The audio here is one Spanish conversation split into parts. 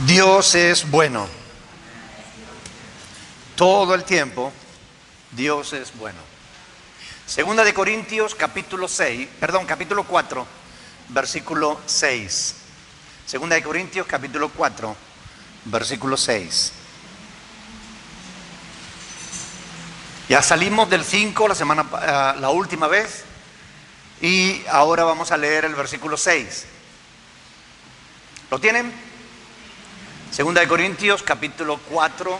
Dios es bueno. Todo el tiempo, Dios es bueno. Segunda de Corintios, capítulo 4, versículo 6. Segunda de Corintios, capítulo 4, versículo 6. Ya salimos del 5 la última vez y ahora vamos a leer el versículo 6. ¿Lo tienen? Segunda de Corintios, capítulo 4,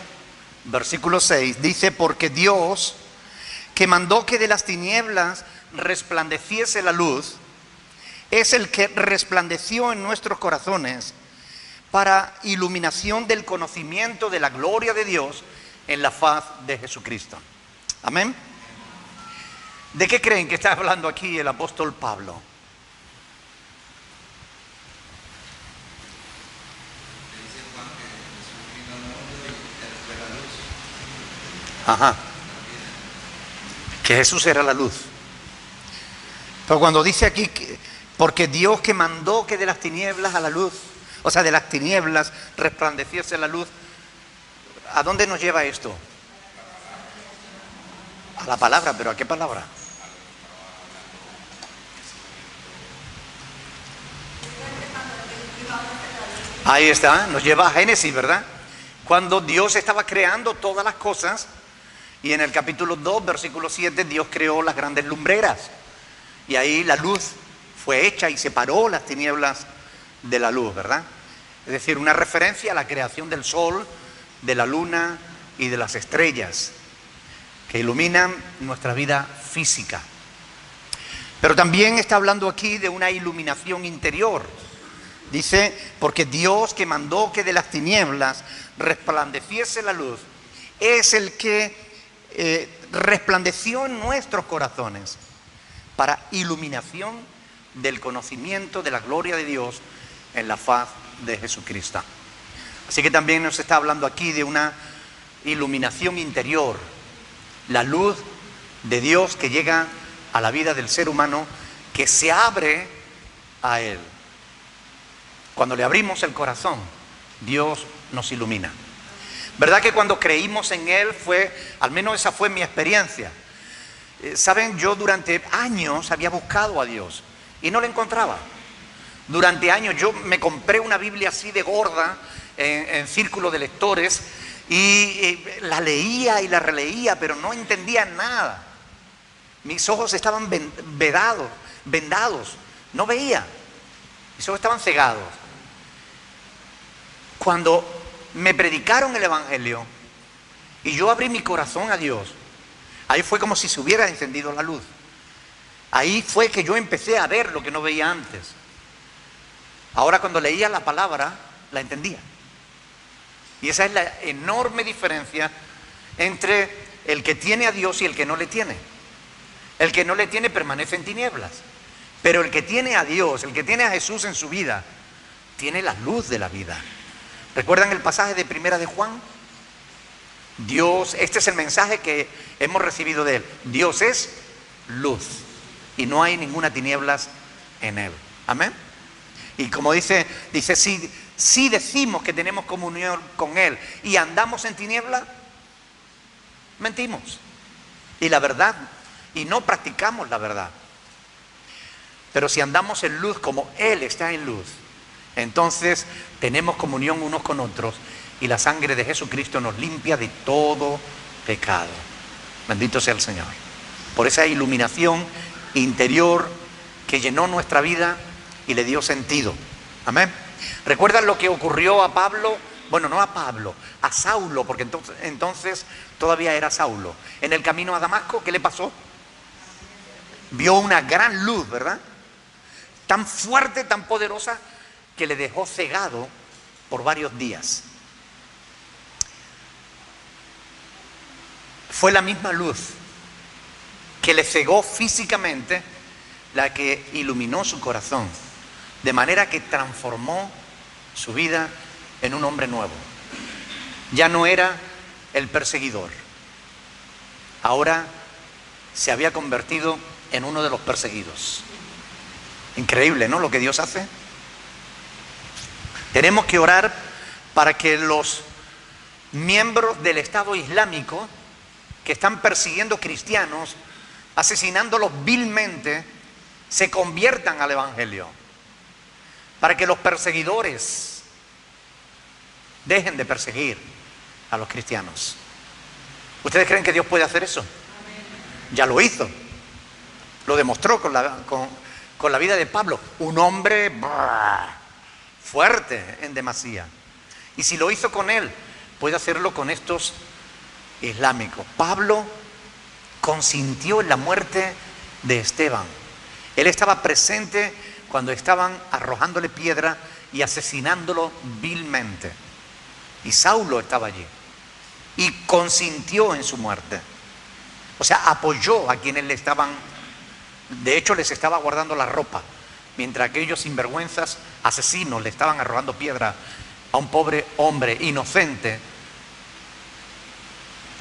versículo 6. Dice: porque Dios, que mandó que de las tinieblas resplandeciese la luz, es el que resplandeció en nuestros corazones para iluminación del conocimiento de la gloria de Dios en la faz de Jesucristo. Amén. ¿De qué creen que está hablando aquí el apóstol Pablo? Ajá. Que Jesús era la luz. Pero cuando dice aquí porque Dios que mandó que de las tinieblas a la luz, o sea, de las tinieblas resplandeciese la luz, ¿a dónde nos lleva esto? A la palabra. ¿Pero a qué palabra? Ahí está, nos lleva a Génesis, ¿verdad? Cuando Dios estaba creando todas las cosas, y en el capítulo 2, versículo 7, Dios creó las grandes lumbreras. Y ahí la luz fue hecha y separó las tinieblas de la luz, ¿verdad? Es decir, una referencia a la creación del sol, de la luna y de las estrellas, que iluminan nuestra vida física. Pero también está hablando aquí de una iluminación interior. Dice: porque Dios que mandó que de las tinieblas resplandeciese la luz, es el que resplandeció en nuestros corazones para iluminación del conocimiento de la gloria de Dios en la faz de Jesucristo. Así que también nos está hablando aquí de una iluminación interior, la luz de Dios que llega a la vida del ser humano, que se abre a Él. Cuando le abrimos el corazón, Dios nos ilumina. ¿Verdad que cuando creímos en Él al menos esa fue mi experiencia? Saben, yo durante años había buscado a Dios y no lo encontraba. Durante años yo me compré una Biblia así de gorda, en círculo de lectores, y la leía y la releía, pero no entendía nada. Mis ojos estaban vendados, no veía. Mis ojos estaban cegados. Cuando me predicaron el Evangelio y yo abrí mi corazón a Dios, ahí fue como si se hubiera encendido la luz. Ahí fue que yo empecé a ver lo que no veía antes. Ahora cuando leía la palabra, la entendía. Y esa es la enorme diferencia entre el que tiene a Dios y el que no le tiene. El que no le tiene permanece en tinieblas. Pero el que tiene a Dios, el que tiene a Jesús en su vida, tiene la luz de la vida. ¿Recuerdan el pasaje de Primera de Juan? Dios, este es el mensaje que hemos recibido de Él. Dios es luz y no hay ninguna tinieblas en Él. Amén. Y como dice, si decimos que tenemos comunión con Él y andamos en tinieblas, mentimos. Y no practicamos la verdad. Pero si andamos en luz como Él está en luz, entonces tenemos comunión unos con otros y la sangre de Jesucristo nos limpia de todo pecado. Bendito sea el Señor por esa iluminación interior que llenó nuestra vida y le dio sentido. Amén. ¿Recuerdan lo que ocurrió a Pablo? Bueno, no a Pablo, a Saulo, porque entonces todavía era Saulo. En el camino a Damasco, ¿qué le pasó? Vio una gran luz, ¿verdad? Tan fuerte, tan poderosa, que le dejó cegado por varios días. Fue la misma luz que le cegó físicamente la que iluminó su corazón, de manera que transformó su vida en un hombre nuevo. Ya no era el perseguidor, ahora se había convertido en uno de los perseguidos. Increíble, ¿no? Lo que Dios hace. Tenemos que orar para que los miembros del Estado Islámico que están persiguiendo cristianos, asesinándolos vilmente, se conviertan al Evangelio, para que los perseguidores dejen de perseguir a los cristianos. ¿Ustedes creen que Dios puede hacer eso? Ya lo hizo, lo demostró con la vida de Pablo, un hombre fuerte en demasía. Y si lo hizo con él, puede hacerlo con estos islámicos. Pablo consintió en la muerte de Esteban. Él estaba presente cuando estaban arrojándole piedra y asesinándolo vilmente. Y Saulo estaba allí y consintió en su muerte. O sea, apoyó a quienes le estaban, de hecho les estaba guardando la ropa, mientras aquellos sinvergüenzas asesinos le estaban arrojando piedra a un pobre hombre inocente,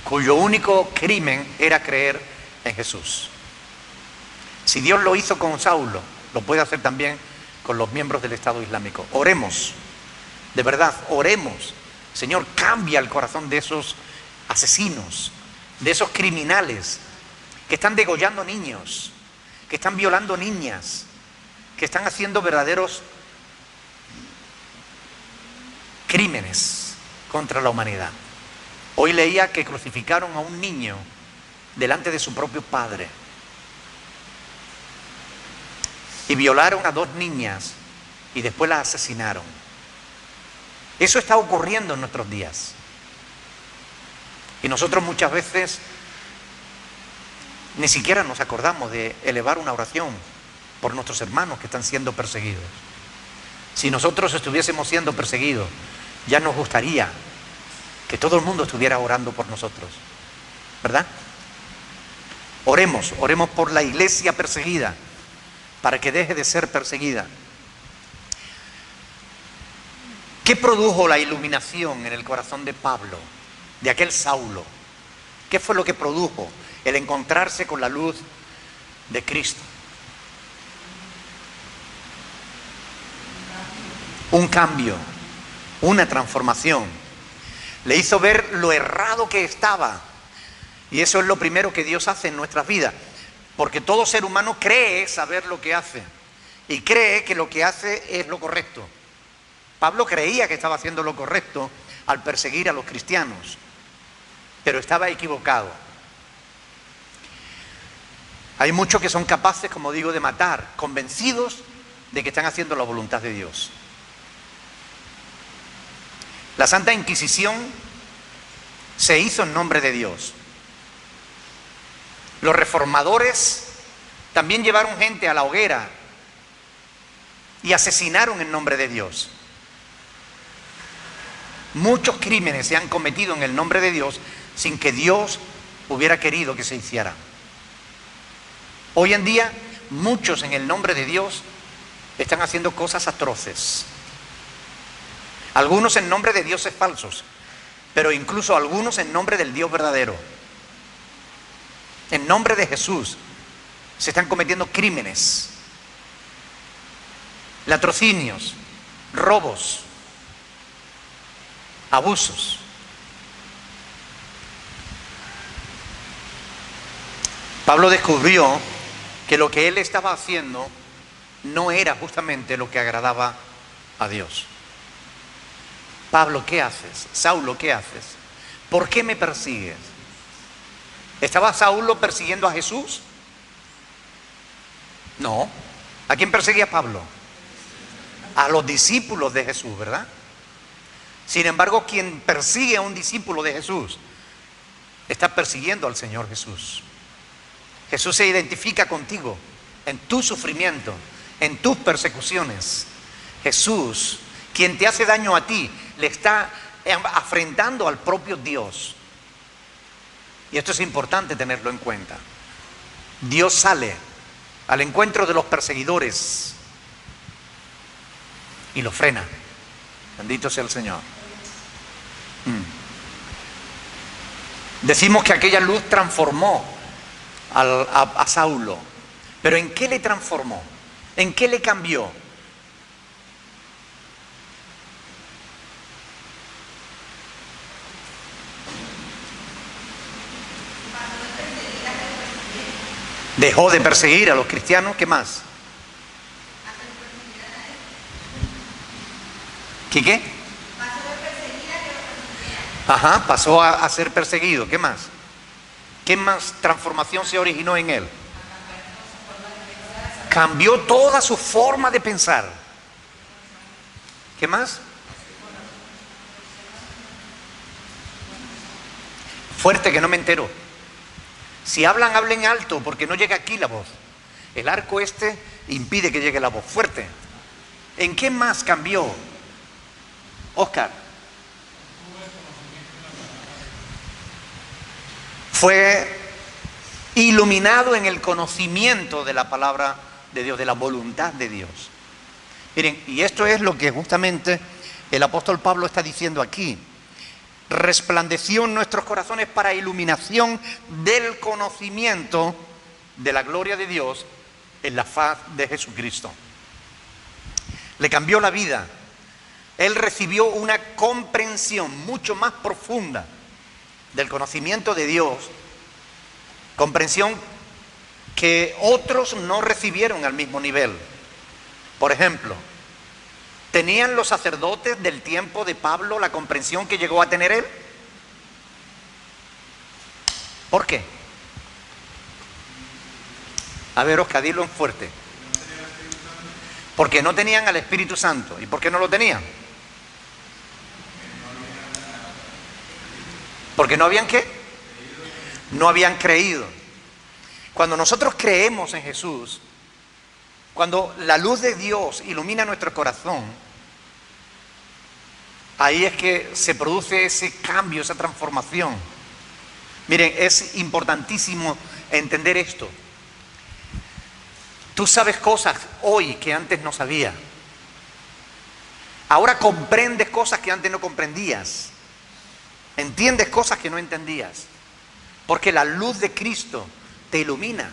cuyo único crimen era creer en Jesús. Si Dios lo hizo con Saulo, lo puede hacer también con los miembros del Estado Islámico. Oremos, de verdad, oremos. Señor, cambia el corazón de esos asesinos, de esos criminales que están degollando niños, que están violando niñas, que están haciendo verdaderos crímenes contra la humanidad. Hoy leía que crucificaron a un niño delante de su propio padre y violaron a 2 niñas y después las asesinaron. Eso está ocurriendo en nuestros días. Y nosotros muchas veces ni siquiera nos acordamos de elevar una oración por nuestros hermanos que están siendo perseguidos. Si nosotros estuviésemos siendo perseguidos, ya nos gustaría que todo el mundo estuviera orando por nosotros, ¿verdad? Oremos por la iglesia perseguida, para que deje de ser perseguida. ¿Qué produjo la iluminación en el corazón de Pablo, de aquel Saulo? ¿Qué fue lo que produjo el encontrarse con la luz de Cristo? Un cambio, una transformación. Le hizo ver lo errado que estaba. Y eso es lo primero que Dios hace en nuestras vidas. Porque todo ser humano cree saber lo que hace. Y cree que lo que hace es lo correcto. Pablo creía que estaba haciendo lo correcto al perseguir a los cristianos. Pero estaba equivocado. Hay muchos que son capaces, como digo, de matar, convencidos de que están haciendo la voluntad de Dios. La Santa Inquisición se hizo en nombre de Dios. Los reformadores también llevaron gente a la hoguera y asesinaron en nombre de Dios. Muchos crímenes se han cometido en el nombre de Dios sin que Dios hubiera querido que se hicieran. Hoy en día, muchos en el nombre de Dios están haciendo cosas atroces. Algunos en nombre de dioses falsos, pero incluso algunos en nombre del Dios verdadero. En nombre de Jesús se están cometiendo crímenes, latrocinios, robos, abusos. Pablo descubrió que lo que él estaba haciendo no era justamente lo que agradaba a Dios. Pablo, ¿qué haces? Saulo, ¿qué haces? ¿Por qué me persigues? ¿Estaba Saulo persiguiendo a Jesús? No. ¿A quién perseguía Pablo? A los discípulos de Jesús, ¿verdad? Sin embargo, quien persigue a un discípulo de Jesús está persiguiendo al Señor Jesús. Jesús se identifica contigo en tu sufrimiento, en tus persecuciones. Jesús, quien te hace daño a ti, le está afrentando al propio Dios. Y esto es importante tenerlo en cuenta. Dios sale al encuentro de los perseguidores y los frena. Bendito sea el Señor. Decimos que aquella luz transformó a Saulo. ¿Pero en qué le transformó? ¿En qué le cambió? Dejó de perseguir a los cristianos. ¿Qué más? ¿Qué? Ajá, pasó a ser perseguido. ¿Qué más? ¿Qué más transformación se originó en él? Cambió toda su forma de pensar. ¿Qué más? Fuerte, que no me entero. Si hablan, hablen alto, porque no llega aquí la voz. El arco este impide que llegue la voz. Fuerte. ¿En qué más cambió, Oscar? Fue iluminado en el conocimiento de la palabra de Dios, de la voluntad de Dios. Miren, y esto es lo que justamente el apóstol Pablo está diciendo aquí. Resplandeció en nuestros corazones para iluminación del conocimiento de la gloria de Dios en la faz de Jesucristo. Le cambió la vida. Él recibió una comprensión mucho más profunda del conocimiento de Dios, comprensión que otros no recibieron al mismo nivel. Por ejemplo, ¿tenían los sacerdotes del tiempo de Pablo la comprensión que llegó a tener él? ¿Por qué? A ver, Oscar, dilo en fuerte. Porque no tenían al Espíritu Santo. ¿Y por qué no lo tenían? ¿Porque no habían qué? No habían creído. Cuando nosotros creemos en Jesús, cuando la luz de Dios ilumina nuestro corazón, ahí es que se produce ese cambio, esa transformación. Miren, es importantísimo entender esto. Tú sabes cosas hoy que antes no sabías. Ahora comprendes cosas que antes no comprendías. Entiendes cosas que no entendías. Porque la luz de Cristo te ilumina.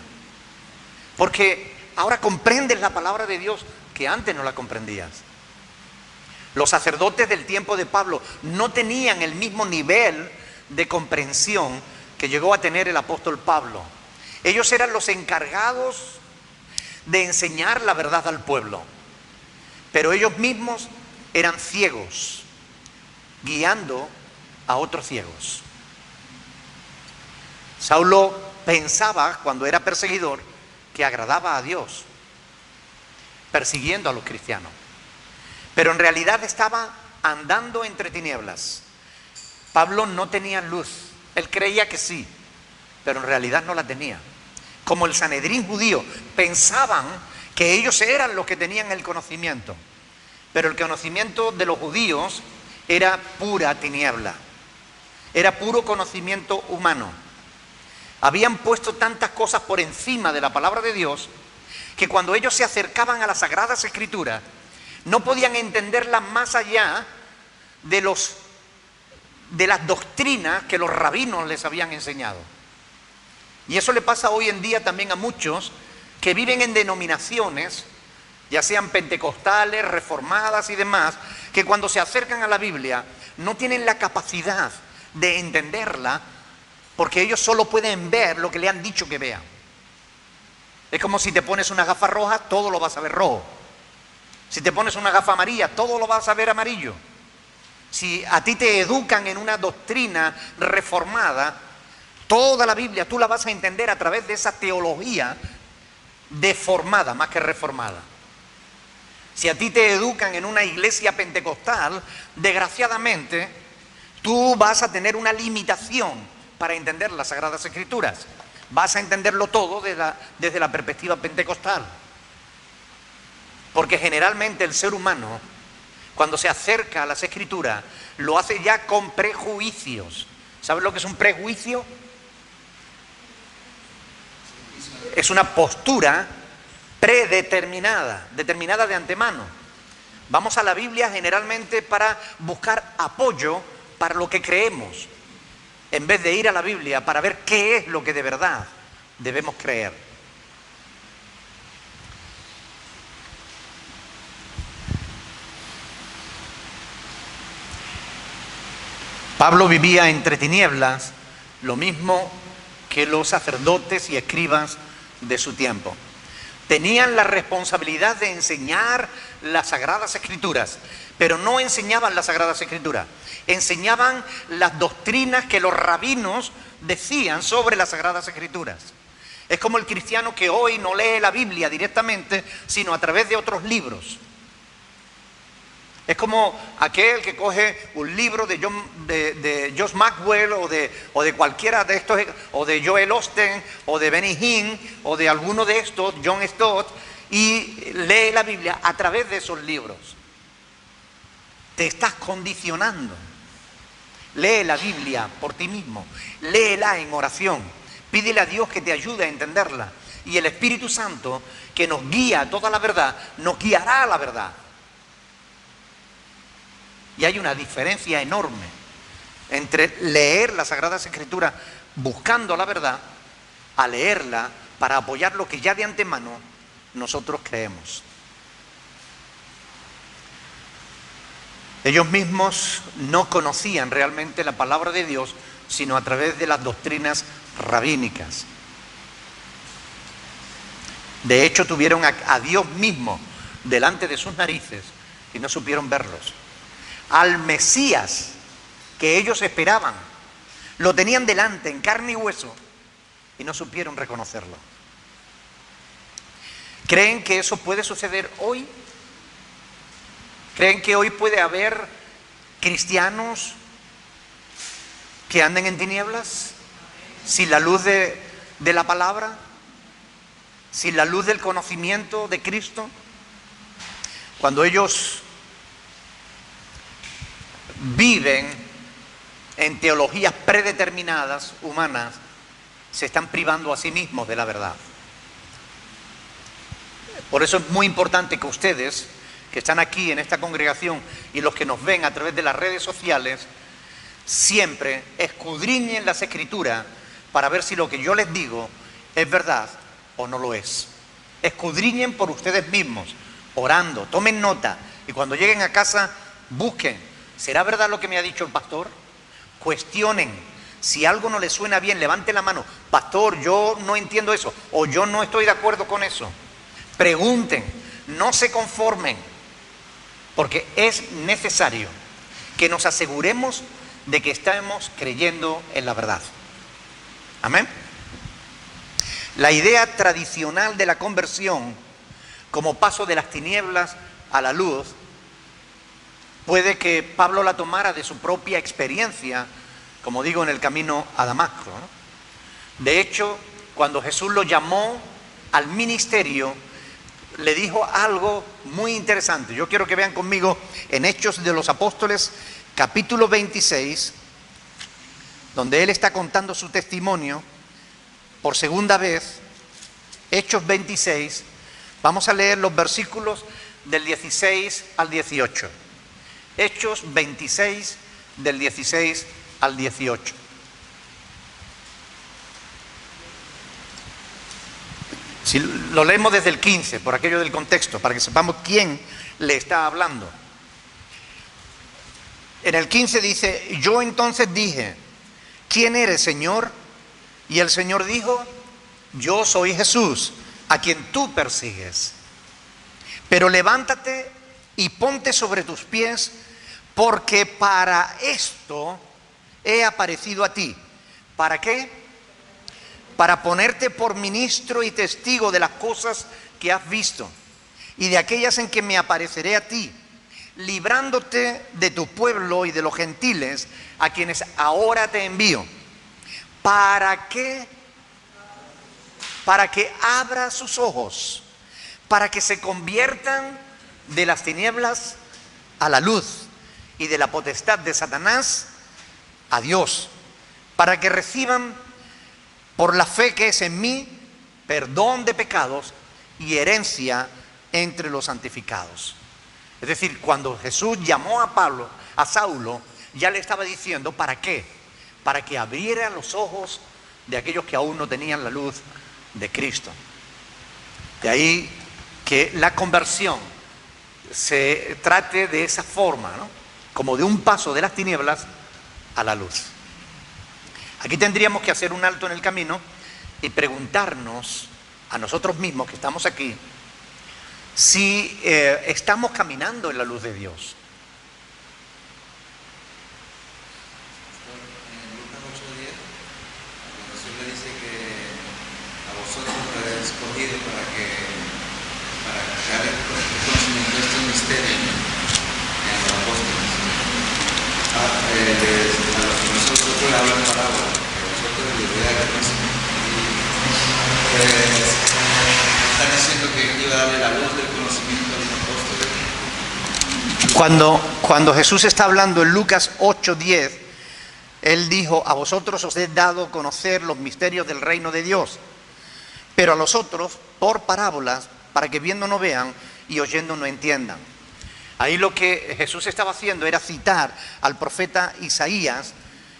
Porque ahora comprendes la palabra de Dios que antes no la comprendías. Los sacerdotes del tiempo de Pablo no tenían el mismo nivel de comprensión que llegó a tener el apóstol Pablo. Ellos eran los encargados de enseñar la verdad al pueblo, pero ellos mismos eran ciegos, guiando a otros ciegos. Saulo pensaba, cuando era perseguidor, que agradaba a Dios, persiguiendo a los cristianos, pero en realidad estaba andando entre tinieblas. Pablo no tenía luz. Él creía que sí, pero en realidad no la tenía. Como el Sanedrín judío, pensaban que ellos eran los que tenían el conocimiento, pero el conocimiento de los judíos era pura tiniebla, era puro conocimiento humano. Habían puesto tantas cosas por encima de la palabra de Dios que cuando ellos se acercaban a las Sagradas Escrituras no podían entenderlas más allá de las doctrinas que los rabinos les habían enseñado. Y eso le pasa hoy en día también a muchos que viven en denominaciones, ya sean pentecostales, reformadas y demás, que cuando se acercan a la Biblia no tienen la capacidad de entenderla, porque ellos solo pueden ver lo que le han dicho que vean. Es como si te pones una gafa roja, todo lo vas a ver rojo. Si te pones una gafa amarilla, todo lo vas a ver amarillo. Si a ti te educan en una doctrina reformada, toda la Biblia tú la vas a entender a través de esa teología deformada más que reformada. Si a ti te educan en una iglesia pentecostal, desgraciadamente tú vas a tener una limitación para entender las Sagradas Escrituras. Vas a entenderlo todo desde la perspectiva pentecostal. Porque generalmente el ser humano, cuando se acerca a las Escrituras, lo hace ya con prejuicios. ¿Sabes lo que es un prejuicio? Es una postura predeterminada, determinada de antemano. Vamos a la Biblia generalmente para buscar apoyo para lo que creemos, en vez de ir a la Biblia para ver qué es lo que de verdad debemos creer. Pablo vivía entre tinieblas, lo mismo que los sacerdotes y escribas de su tiempo. Tenían la responsabilidad de enseñar las Sagradas Escrituras, pero no enseñaban las Sagradas Escrituras, enseñaban las doctrinas que los rabinos decían sobre las Sagradas Escrituras. Es como el cristiano que hoy no lee la Biblia directamente, sino a través de otros libros. Es como aquel que coge un libro de Josh Maxwell o de cualquiera de estos, o de Joel Osteen, o de Benny Hinn, o de alguno de estos, John Stott, y lee la Biblia a través de esos libros. Te estás condicionando. Lee la Biblia por ti mismo, léela en oración, pídele a Dios que te ayude a entenderla, y el Espíritu Santo, que nos guía a toda la verdad, nos guiará a la verdad. Y hay una diferencia enorme entre leer las Sagradas Escrituras buscando la verdad, a leerla para apoyar lo que ya de antemano nosotros creemos. Ellos mismos no conocían realmente la palabra de Dios, sino a través de las doctrinas rabínicas. De hecho, tuvieron a Dios mismo delante de sus narices y no supieron verlos. Al Mesías que ellos esperaban, lo tenían delante en carne y hueso y no supieron reconocerlo. ¿Creen que eso puede suceder hoy? ¿Creen que hoy puede haber cristianos que anden en tinieblas sin la luz de la palabra, sin la luz del conocimiento de Cristo? Cuando ellos viven en teologías predeterminadas, humanas, se están privando a sí mismos de la verdad. Por eso es muy importante que ustedes, que están aquí en esta congregación, y los que nos ven a través de las redes sociales, siempre escudriñen las Escrituras para ver si lo que yo les digo es verdad o no lo es. Escudriñen por ustedes mismos, orando, tomen nota, y cuando lleguen a casa, busquen. ¿Será verdad lo que me ha dicho el pastor? Cuestionen. Si algo no les suena bien, levante la mano. Pastor, yo no entiendo eso, o yo no estoy de acuerdo con eso. Pregunten, no se conformen, porque es necesario que nos aseguremos de que estamos creyendo en la verdad. Amén. La idea tradicional de la conversión como paso de las tinieblas a la luz, puede que Pablo la tomara de su propia experiencia, como digo, en el camino a Damasco, ¿no? De hecho, cuando Jesús lo llamó al ministerio, le dijo algo muy interesante. Yo quiero que vean conmigo en Hechos de los Apóstoles, capítulo 26, donde él está contando su testimonio por segunda vez. Hechos 26, vamos a leer los versículos del 16 al 18. Hechos 26, del 16 al 18. Si lo leemos desde el 15, por aquello del contexto, para que sepamos quién le está hablando. En el 15 dice: yo entonces dije, ¿quién eres, Señor? Y el Señor dijo: yo soy Jesús, a quien tú persigues. Pero levántate y ponte sobre tus pies, porque para esto he aparecido a ti. ¿Para qué? Para ponerte por ministro y testigo de las cosas que has visto y de aquellas en que me apareceré a ti, librándote de tu pueblo y de los gentiles a quienes ahora te envío. ¿Para qué? Para que abra sus ojos, para que se conviertan de las tinieblas a la luz y de la potestad de Satanás a Dios, para que reciban por la fe que es en mí perdón de pecados y herencia entre los santificados. Es decir, cuando Jesús llamó a Saulo, ya le estaba diciendo ¿para qué? Para que abriera los ojos de aquellos que aún no tenían la luz de Cristo. De ahí que la conversión se trate de esa forma, ¿no? Como de un paso de las tinieblas a la luz. Aquí tendríamos que hacer un alto en el camino y preguntarnos a nosotros mismos que estamos aquí, si estamos caminando en la luz de Dios. En Lucas 8:10, cuando Jesús le dice que a vosotros lo he escogido para crear el conocimiento de este misterio, ¿no? En los apóstoles. A los que nosotros le hablan parábola, que a vosotros les voy a dar el conocimiento. Están diciendo que iba a darle la luz del conocimiento a los apóstoles. Cuando Jesús está hablando en Lucas 8:10, Él dijo: a vosotros os he dado a conocer los misterios del reino de Dios, pero a los otros por parábolas, para que viendo no vean y oyendo no entiendan. Ahí lo que Jesús estaba haciendo era citar al profeta Isaías,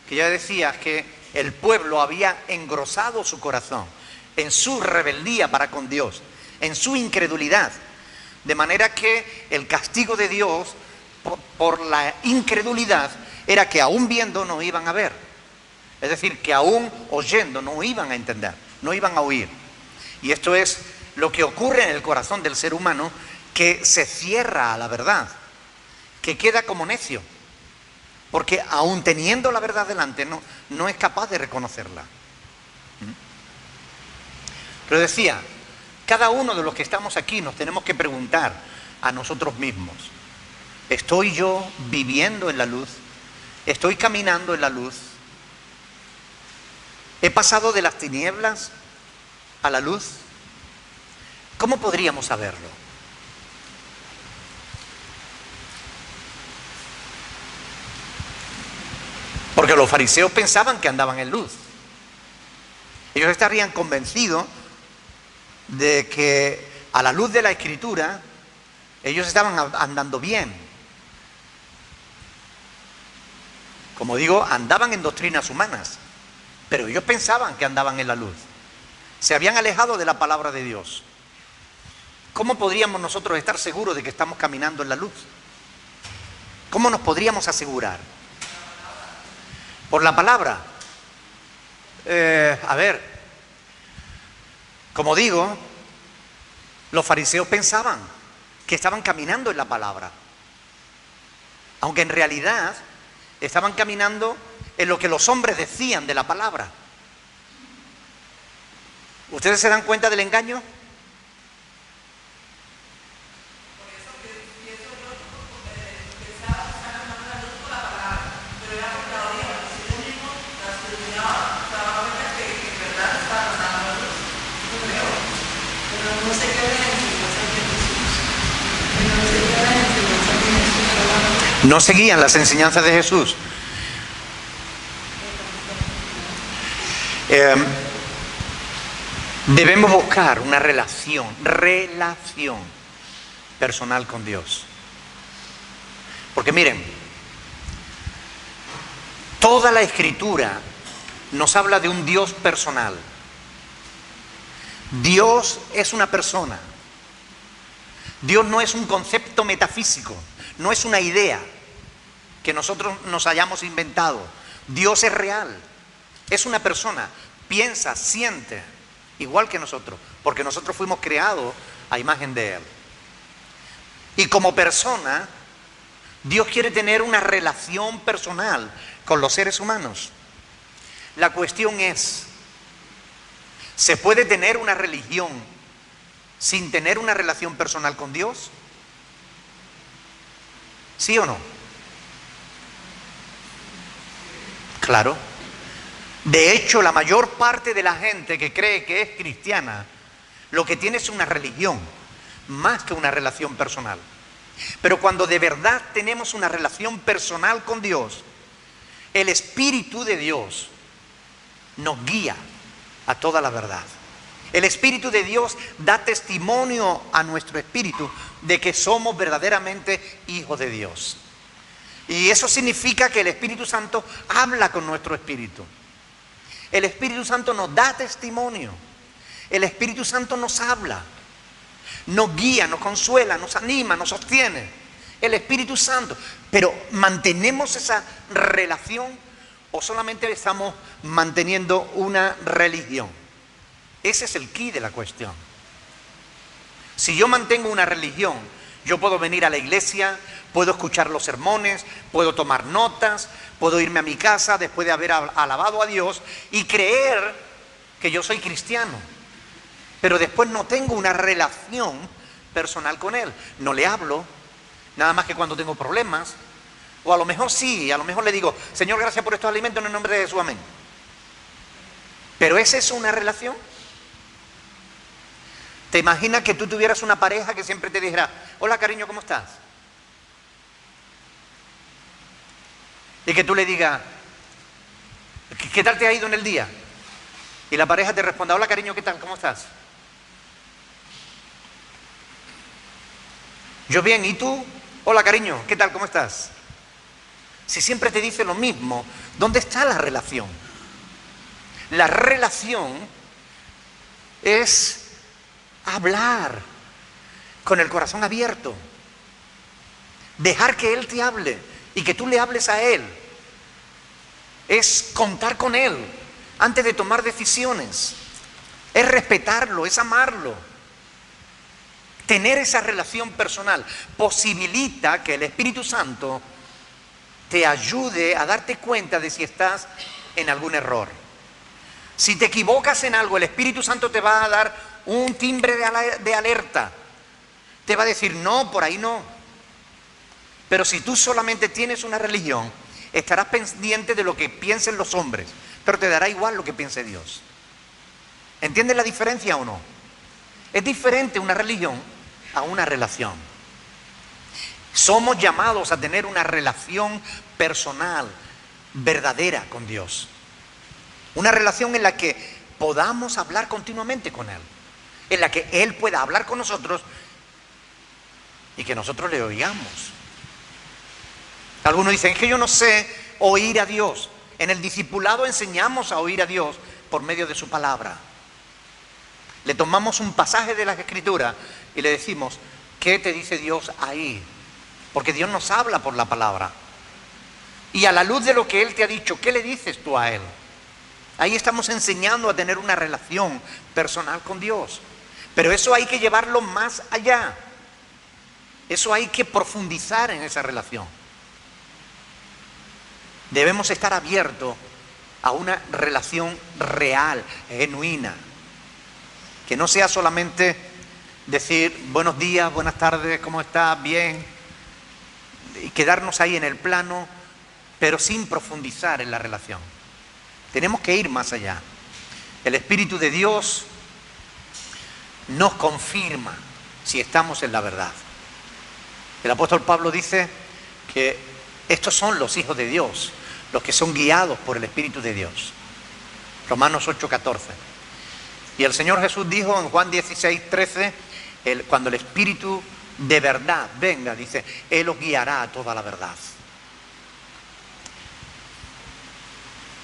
que ya decía que el pueblo había engrosado su corazón en su rebeldía para con Dios, en su incredulidad, de manera que el castigo de Dios por la incredulidad era que aún viendo no iban a ver, es decir, que aún oyendo no iban a entender, no iban a oír. Y esto es lo que ocurre en el corazón del ser humano, que se cierra a la verdad, que queda como necio, porque aún teniendo la verdad delante no es capaz de reconocerla. Pero decía, cada uno de los que estamos aquí nos tenemos que preguntar a nosotros mismos: ¿estoy yo viviendo en la luz? ¿Estoy caminando en la luz? ¿He pasado de las tinieblas a la luz? ¿Cómo podríamos saberlo? Porque los fariseos pensaban que andaban en luz. Ellos estarían convencidos de que a la luz de la Escritura ellos estaban andando bien. Como digo, andaban en doctrinas humanas, pero ellos pensaban que andaban en la luz. Se habían alejado de la palabra de Dios. ¿Cómo podríamos nosotros estar seguros de que estamos caminando en la luz? ¿Cómo nos podríamos asegurar? Por la palabra. Como digo, los fariseos pensaban que estaban caminando en la palabra, aunque en realidad estaban caminando en lo que los hombres decían de la palabra. ¿Ustedes se dan cuenta del engaño? No seguían las enseñanzas de Jesús. Debemos buscar una relación personal con Dios. Porque miren, toda la Escritura nos habla de un Dios personal. Dios es una persona. Dios no es un concepto metafísico, no es una idea que nosotros nos hayamos inventado. Dios es real, es una persona, piensa, siente, igual que nosotros, porque nosotros fuimos creados a imagen de Él. Y como persona, Dios quiere tener una relación personal con los seres humanos. La cuestión es, ¿se puede tener una religión sin tener una relación personal con Dios? ¿Sí o no? Claro. De hecho, la mayor parte de la gente que cree que es cristiana, lo que tiene es una religión, más que una relación personal. Pero cuando de verdad tenemos una relación personal con Dios, el Espíritu de Dios nos guía a toda la verdad. El Espíritu de Dios da testimonio a nuestro espíritu de que somos verdaderamente hijos de Dios. Y eso significa que el Espíritu Santo habla con nuestro espíritu. El Espíritu Santo nos da testimonio. El Espíritu Santo nos habla, nos guía, nos consuela, nos anima, nos sostiene. El Espíritu Santo. Pero ¿mantenemos esa relación o solamente estamos manteniendo una religión? Ese es el quid de la cuestión. Si yo mantengo una religión, yo puedo venir a la iglesia, puedo escuchar los sermones, puedo tomar notas, puedo irme a mi casa después de haber alabado a Dios y creer que yo soy cristiano, pero después no tengo una relación personal con Él. No le hablo, nada más que cuando tengo problemas, o a lo mejor sí, a lo mejor le digo, Señor, gracias por estos alimentos en el nombre de Jesús, amén. Pero ¿es eso una relación? ¿Te imaginas que tú tuvieras una pareja que siempre te dijera, hola cariño, ¿cómo estás? Y que tú le digas, ¿qué tal te ha ido en el día? Y la pareja te responda, hola cariño, ¿qué tal? ¿Cómo estás? Yo bien, ¿y tú? Hola cariño, ¿qué tal? ¿Cómo estás? Si siempre te dice lo mismo, ¿dónde está la relación? La relación es hablar con el corazón abierto, dejar que Él te hable y que tú le hables a Él. Es contar con Él antes de tomar decisiones, es respetarlo, es amarlo. Tener esa relación personal posibilita que el Espíritu Santo te ayude a darte cuenta de si estás en algún error. Si te equivocas en algo, el Espíritu Santo te va a dar un timbre de alerta. Te va a decir, no, por ahí no. Pero si tú solamente tienes una religión, estarás pendiente de lo que piensen los hombres, pero te dará igual lo que piense Dios. ¿Entiendes la diferencia o no? Es diferente una religión a una relación. Somos llamados a tener una relación personal, verdadera con Dios. Una relación en la que podamos hablar continuamente con Él, en la que Él pueda hablar con nosotros y que nosotros le oigamos. Algunos dicen, es que yo no sé oír a Dios. En el discipulado enseñamos a oír a Dios por medio de su palabra. Le tomamos un pasaje de las Escrituras y le decimos, ¿qué te dice Dios ahí? Porque Dios nos habla por la palabra. Y a la luz de lo que Él te ha dicho, ¿qué le dices tú a Él? Ahí estamos enseñando a tener una relación personal con Dios. Pero eso hay que llevarlo más allá. Eso hay que profundizar en esa relación. Debemos estar abiertos a una relación real, genuina. Que no sea solamente decir buenos días, buenas tardes, ¿cómo estás? Bien. Y quedarnos ahí en el plano, pero sin profundizar en la relación. Tenemos que ir más allá. El Espíritu de Dios nos confirma si estamos en la verdad. El apóstol Pablo dice que estos son los hijos de Dios, los que son guiados por el Espíritu de Dios. Romanos 8:14. Y el Señor Jesús dijo en Juan 16:13, cuando el Espíritu de verdad venga, dice, Él os guiará a toda la verdad.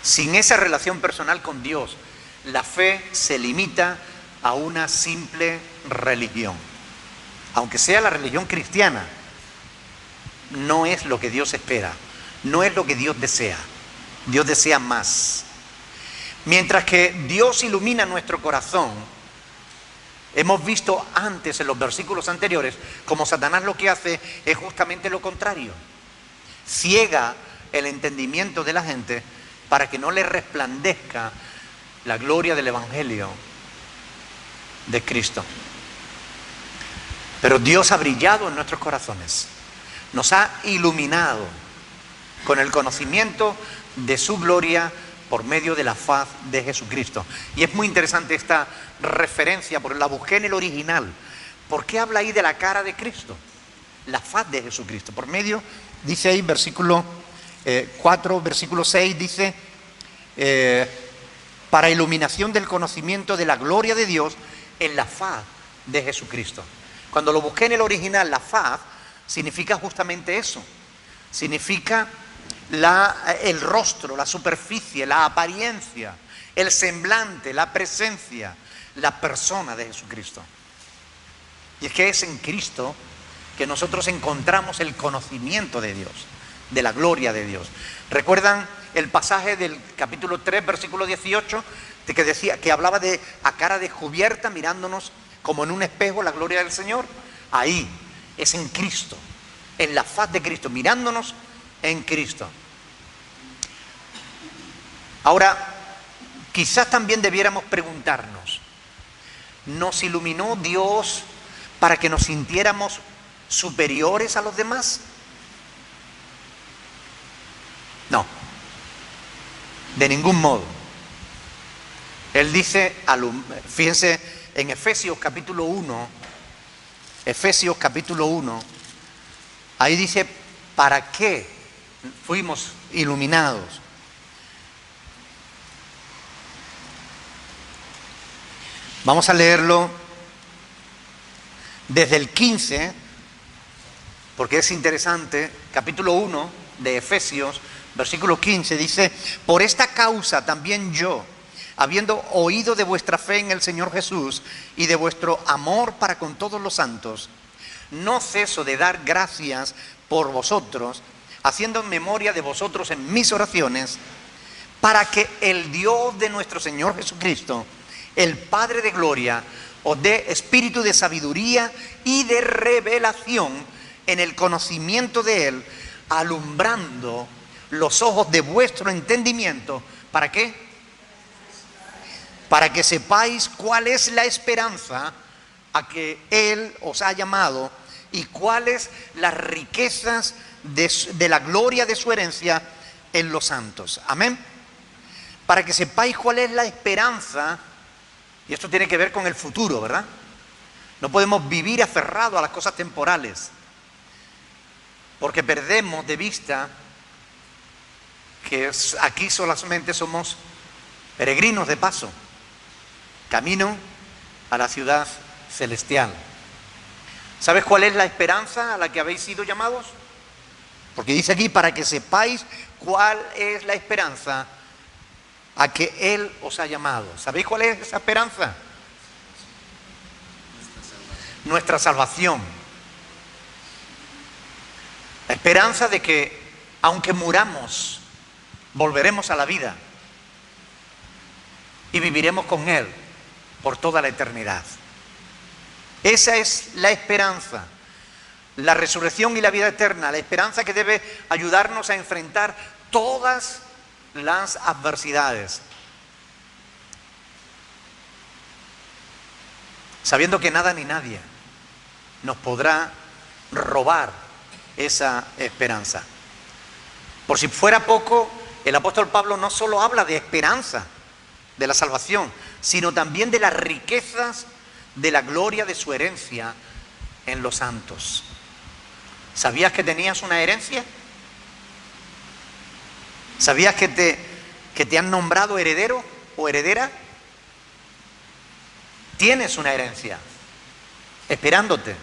Sin esa relación personal con Dios, la fe se limita a una simple religión. Aunque sea la religión cristiana, no es lo que Dios espera, no es lo que Dios desea. Dios desea más. Mientras que Dios ilumina nuestro corazón, hemos visto antes en los versículos anteriores, como Satanás lo que hace es justamente lo contrario. Ciega el entendimiento de la gente para que no le resplandezca la gloria del Evangelio de Cristo. Pero Dios ha brillado en nuestros corazones, nos ha iluminado con el conocimiento de su gloria por medio de la faz de Jesucristo. Y es muy interesante esta referencia, porque la busqué en el original. ¿Por qué habla ahí de la cara de Cristo? La faz de Jesucristo. Por medio, dice ahí, versículo 4, versículo 6, dice, para iluminación del conocimiento de la gloria de Dios en la faz de Jesucristo. Cuando lo busqué en el original, la faz significa justamente eso. Significa el rostro, la superficie, la apariencia, el semblante, la presencia, la persona de Jesucristo. Y es que es en Cristo que nosotros encontramos el conocimiento de Dios, de la gloria de Dios. ¿Recuerdan el pasaje del capítulo 3, versículo 18, de que decía, que hablaba de a cara descubierta, mirándonos como en un espejo la gloria del Señor. Ahí es en Cristo, en la faz de Cristo, mirándonos en Cristo. Ahora, quizás también debiéramos preguntarnos, ¿nos iluminó Dios para que nos sintiéramos superiores a los demás? No, de ningún modo. Él dice, fíjense en Efesios capítulo 1, ahí dice, ¿para qué fuimos iluminados? Vamos a leerlo desde el 15, porque es interesante. Capítulo 1 de Efesios, versículo 15, dice: por esta causa también yo, habiendo oído de vuestra fe en el Señor Jesús y de vuestro amor para con todos los santos, no ceso de dar gracias por vosotros, haciendo memoria de vosotros en mis oraciones, para que el Dios de nuestro Señor Jesucristo, el Padre de gloria, os dé espíritu de sabiduría y de revelación en el conocimiento de Él, alumbrando los ojos de vuestro entendimiento. ¿Para qué? Para que sepáis cuál es la esperanza a que Él os ha llamado y cuáles las riquezas de la gloria de su herencia en los santos. Amén. Para que sepáis cuál es la esperanza. Y esto tiene que ver con el futuro, ¿verdad? No podemos vivir aferrados a las cosas temporales, porque perdemos de vista que aquí solamente somos peregrinos de paso, camino a la ciudad celestial. ¿Sabes cuál es la esperanza a la que habéis sido llamados? Porque dice aquí, para que sepáis cuál es la esperanza a que Él os ha llamado. ¿Sabéis cuál es esa esperanza? Nuestra salvación. La esperanza de que, aunque muramos, volveremos a la vida y viviremos con Él por toda la eternidad. Esa es la esperanza, la resurrección y la vida eterna, la esperanza que debe ayudarnos a enfrentar todas las adversidades, sabiendo que nada ni nadie nos podrá robar esa esperanza. Por si fuera poco, el apóstol Pablo no solo habla de esperanza de la salvación, sino también de las riquezas de la gloria de su herencia en los santos. ¿Sabías que tenías una herencia? ¿Sabías que te han nombrado heredero o heredera? Tienes una herencia esperándote.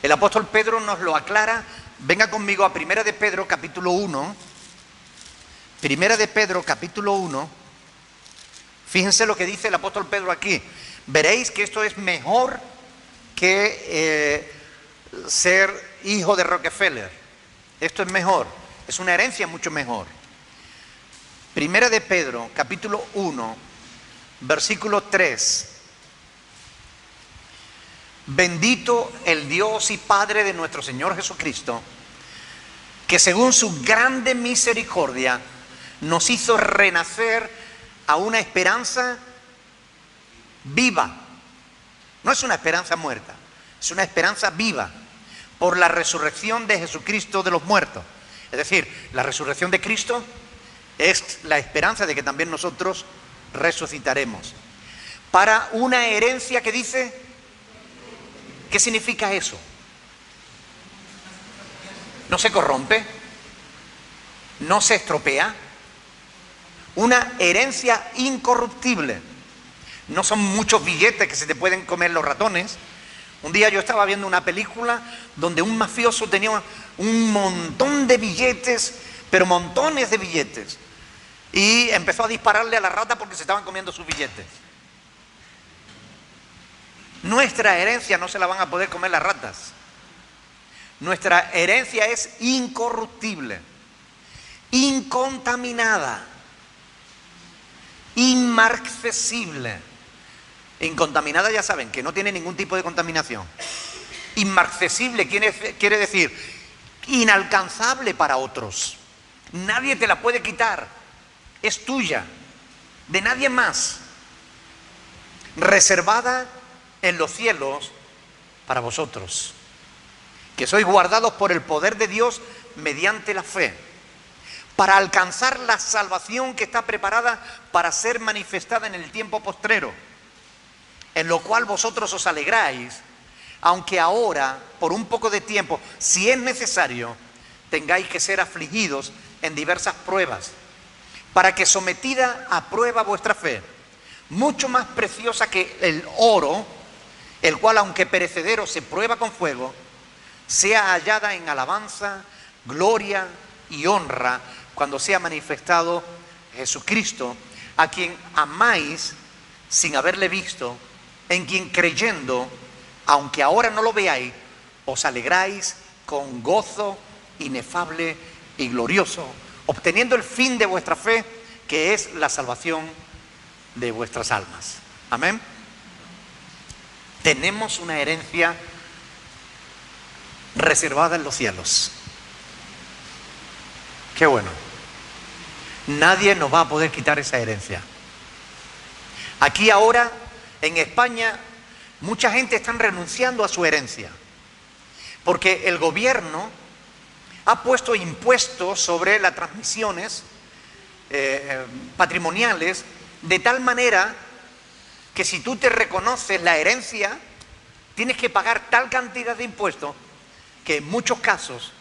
El apóstol Pedro nos lo aclara. Venga conmigo a Primera de Pedro capítulo 1. Primera de Pedro capítulo 1. Fíjense lo que dice el apóstol Pedro aquí. Veréis que esto es mejor que ser hijo de Rockefeller. Esto es mejor. Es una herencia mucho mejor. Primera de Pedro, capítulo 1, versículo 3. Bendito el Dios y Padre de nuestro Señor Jesucristo, que según su grande misericordia nos hizo renacer a una esperanza viva. No es una esperanza muerta, es una esperanza viva, por la resurrección de Jesucristo de los muertos. Es decir, la resurrección de Cristo es la esperanza de que también nosotros resucitaremos. Para una herencia que dice, ¿qué significa eso? No se corrompe, no se estropea. Una herencia incorruptible. No son muchos billetes que se te pueden comer los ratones. Un día yo estaba viendo una película donde un mafioso tenía un montón de billetes, pero montones de billetes, y empezó a dispararle a la rata porque se estaban comiendo sus billetes. Nuestra herencia no se la van a poder comer las ratas. Nuestra herencia es incorruptible, incontaminada, inmarcesible. Incontaminada, ya saben, que no tiene ningún tipo de contaminación. Inmarcesible quiere decir inalcanzable para otros. Nadie te la puede quitar. Es tuya, de nadie más. Reservada en los cielos para vosotros, que sois guardados por el poder de Dios mediante la fe, para alcanzar la salvación que está preparada para ser manifestada en el tiempo postrero, en lo cual vosotros os alegráis, aunque ahora, por un poco de tiempo, si es necesario, tengáis que ser afligidos en diversas pruebas, para que sometida a prueba vuestra fe, mucho más preciosa que el oro, el cual aunque perecedero se prueba con fuego, sea hallada en alabanza, gloria y honra cuando sea manifestado Jesucristo, a quien amáis sin haberle visto, en quien creyendo, aunque ahora no lo veáis, os alegráis con gozo inefable y glorioso, obteniendo el fin de vuestra fe, que es la salvación de vuestras almas. Amén. Tenemos una herencia reservada en los cielos. Qué bueno. Nadie nos va a poder quitar esa herencia. Aquí ahora, en España, mucha gente está renunciando a su herencia, porque el gobierno ha puesto impuestos sobre las transmisiones patrimoniales, de tal manera que si tú te reconoces la herencia, tienes que pagar tal cantidad de impuestos que en muchos casos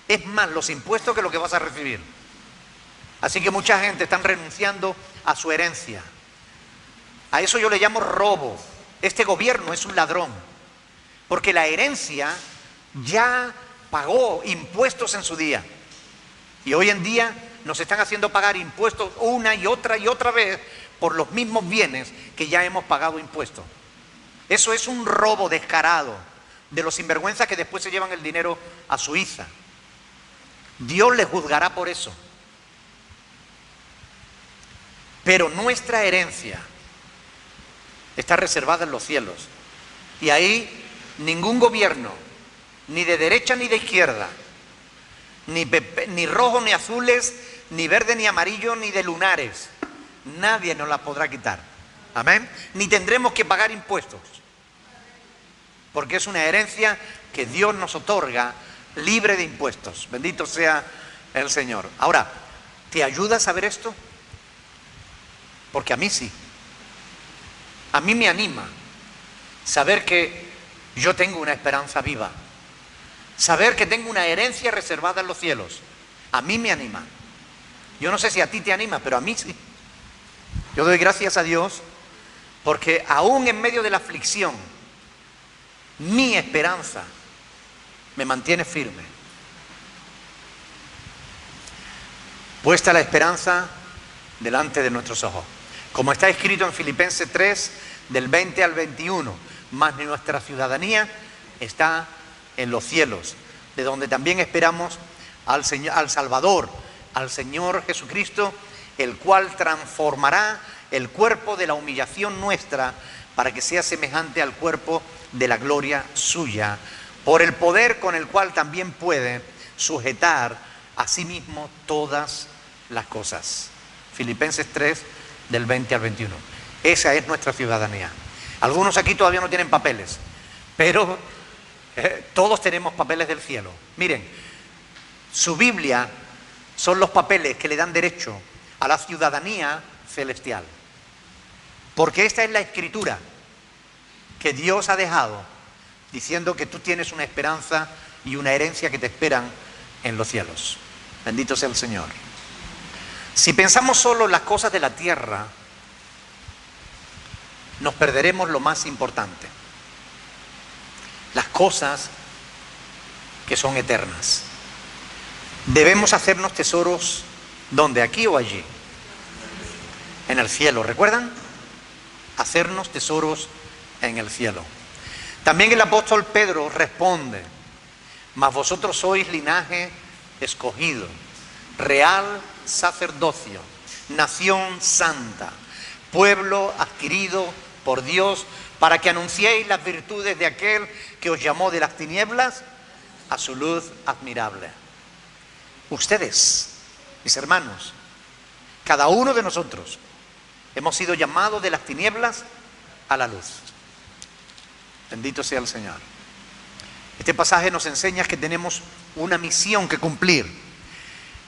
es más los impuestos que lo que vas a recibir. Así que mucha gente está renunciando a su herencia. A eso yo le llamo robo. Este gobierno es un ladrón, porque la herencia ya pagó impuestos en su día, y hoy en día nos están haciendo pagar impuestos una y otra vez por los mismos bienes que ya hemos pagado impuestos. Eso es un robo descarado de los sinvergüenzas que después se llevan el dinero a Suiza. Dios les juzgará por eso. Pero nuestra herencia está reservada en los cielos, y ahí ningún gobierno, ni de derecha ni de izquierda, ni rojo ni azules, ni verde ni amarillo, ni de lunares, nadie nos la podrá quitar. Amén. Ni tendremos que pagar impuestos, porque es una herencia que Dios nos otorga libre de impuestos. Bendito sea el Señor. Ahora, ¿te ayuda a saber esto? Porque a mí sí. A mí me anima saber que yo tengo una esperanza viva, saber que tengo una herencia reservada en los cielos. A mí me anima. Yo no sé si a ti te anima, pero a mí sí. Yo doy gracias a Dios porque aún en medio de la aflicción, mi esperanza me mantiene firme. Puesta la esperanza delante de nuestros ojos. Como está escrito en Filipenses 3, del 20 al 21, mas nuestra ciudadanía está en los cielos, de donde también esperamos al Salvador, al Señor Jesucristo, el cual transformará el cuerpo de la humillación nuestra para que sea semejante al cuerpo de la gloria suya, por el poder con el cual también puede sujetar a sí mismo todas las cosas. Filipenses 3, del 20 al 21. Esa es nuestra ciudadanía. Algunos aquí todavía no tienen papeles, pero todos tenemos papeles del cielo. Miren, su Biblia son los papeles que le dan derecho a la ciudadanía celestial, porque esta es la escritura que Dios ha dejado diciendo que tú tienes una esperanza y una herencia que te esperan en los cielos. Bendito sea el Señor. Si pensamos solo en las cosas de la tierra, nos perderemos lo más importante, las cosas que son eternas. Debemos hacernos tesoros, ¿dónde? ¿Aquí o allí? En el cielo, ¿recuerdan? Hacernos tesoros en el cielo. También el apóstol Pedro responde: mas vosotros sois linaje escogido, real sacerdocio, nación santa, pueblo adquirido por Dios, para que anunciéis las virtudes de aquel que os llamó de las tinieblas a su luz admirable. Ustedes, mis hermanos, cada uno de nosotros, hemos sido llamados de las tinieblas a la luz. Bendito sea el Señor. Este pasaje nos enseña que tenemos una misión que cumplir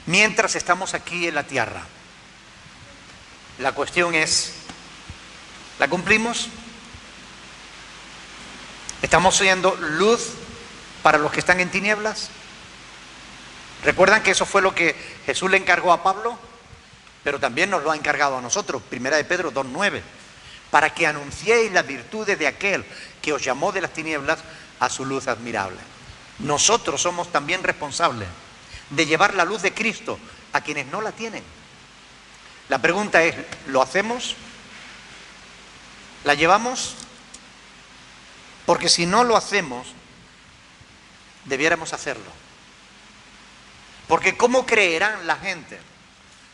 mientras estamos aquí en la tierra. La cuestión es, ¿la cumplimos? ¿Estamos siendo luz para los que están en tinieblas? ¿Recuerdan que eso fue lo que Jesús le encargó a Pablo? Pero también nos lo ha encargado a nosotros, 1 de Pedro 2:9, para que anunciéis las virtudes de aquel que os llamó de las tinieblas a su luz admirable. Nosotros somos también responsables de llevar la luz de Cristo a quienes no la tienen. La pregunta es, ¿lo hacemos? ¿La llevamos? Porque si no lo hacemos, debiéramos hacerlo. Porque ¿cómo creerán la gente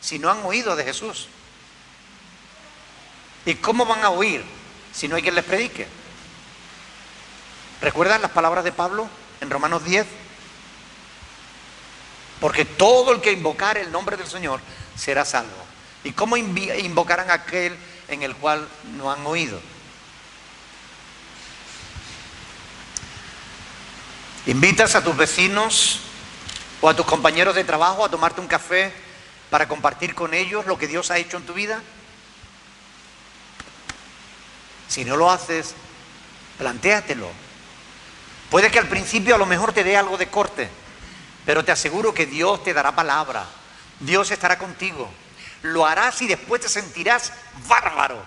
si no han oído de Jesús? ¿Y cómo van a oír si no hay quien les predique? ¿Recuerdan las palabras de Pablo en Romanos 10? Porque todo el que invocar el nombre del Señor será salvo. ¿Y cómo invocarán a aquel en el cual no han oído? ¿Invitas a tus vecinos o a tus compañeros de trabajo a tomarte un café para compartir con ellos lo que Dios ha hecho en tu vida? Si no lo haces, plantéatelo. Puede que al principio a lo mejor te dé algo de corte, pero te aseguro que Dios te dará palabra. Dios estará contigo. Lo harás y después te sentirás bárbaro.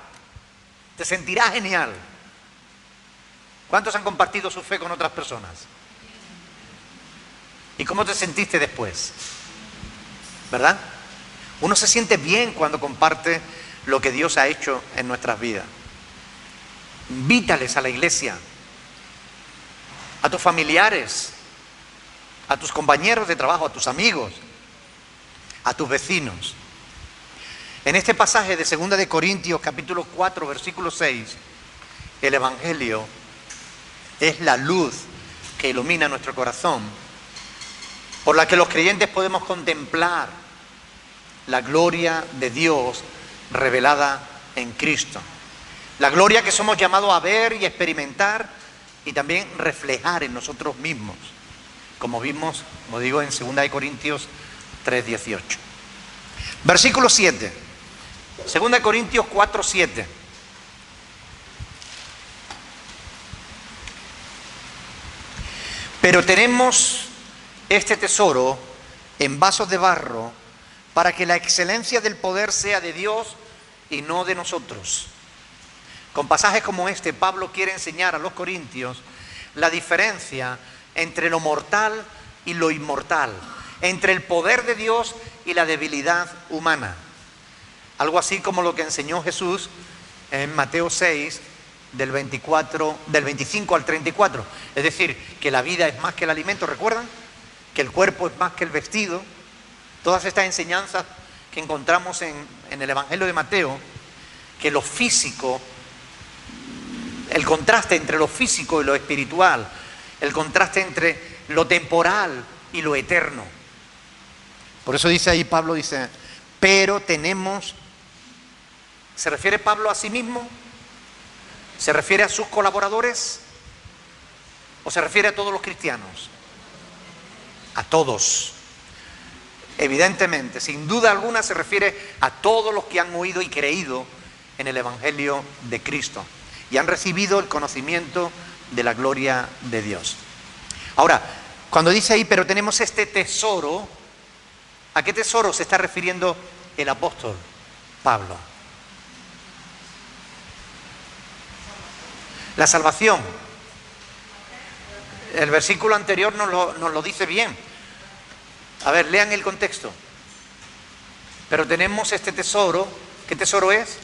Te sentirás genial. ¿Cuántos han compartido su fe con otras personas? ¿Y cómo te sentiste después? ¿Verdad? Uno se siente bien cuando comparte lo que Dios ha hecho en nuestras vidas. Invítales a la iglesia, a tus familiares, a tus compañeros de trabajo, a tus amigos, a tus vecinos. En este pasaje de 2 de Corintios, capítulo 4, versículo 6, el Evangelio es la luz que ilumina nuestro corazón, por la que los creyentes podemos contemplar la gloria de Dios revelada en Cristo. La gloria que somos llamados a ver y experimentar y también reflejar en nosotros mismos, como vimos, como digo, en 2 de Corintios 3:18. Versículo 7. 2 de Corintios 4:7. Pero tenemos este tesoro en vasos de barro para que la excelencia del poder sea de Dios y no de nosotros. Con pasajes como este, Pablo quiere enseñar a los corintios la diferencia entre lo mortal y lo inmortal, entre el poder de Dios y la debilidad humana. Algo así como lo que enseñó Jesús en Mateo 6, del 25 al 34. Es decir, que la vida es más que el alimento, ¿recuerdan? Que el cuerpo es más que el vestido. Todas estas enseñanzas que encontramos en el Evangelio de Mateo, que lo físico, el contraste entre lo físico y lo espiritual, el contraste entre lo temporal y lo eterno. Por eso dice ahí Pablo, dice, pero tenemos, ¿se refiere Pablo a sí mismo? ¿Se refiere a sus colaboradores? ¿O se refiere a todos los cristianos? A todos. Evidentemente, sin duda alguna se refiere a todos los que han oído y creído en el Evangelio de Cristo y han recibido el conocimiento de la gloria de Dios. Ahora, cuando dice ahí, pero tenemos este tesoro, ¿a qué tesoro se está refiriendo el apóstol Pablo? La salvación. El versículo anterior nos lo dice bien. A ver, lean el contexto. Pero tenemos este tesoro. ¿Qué tesoro es?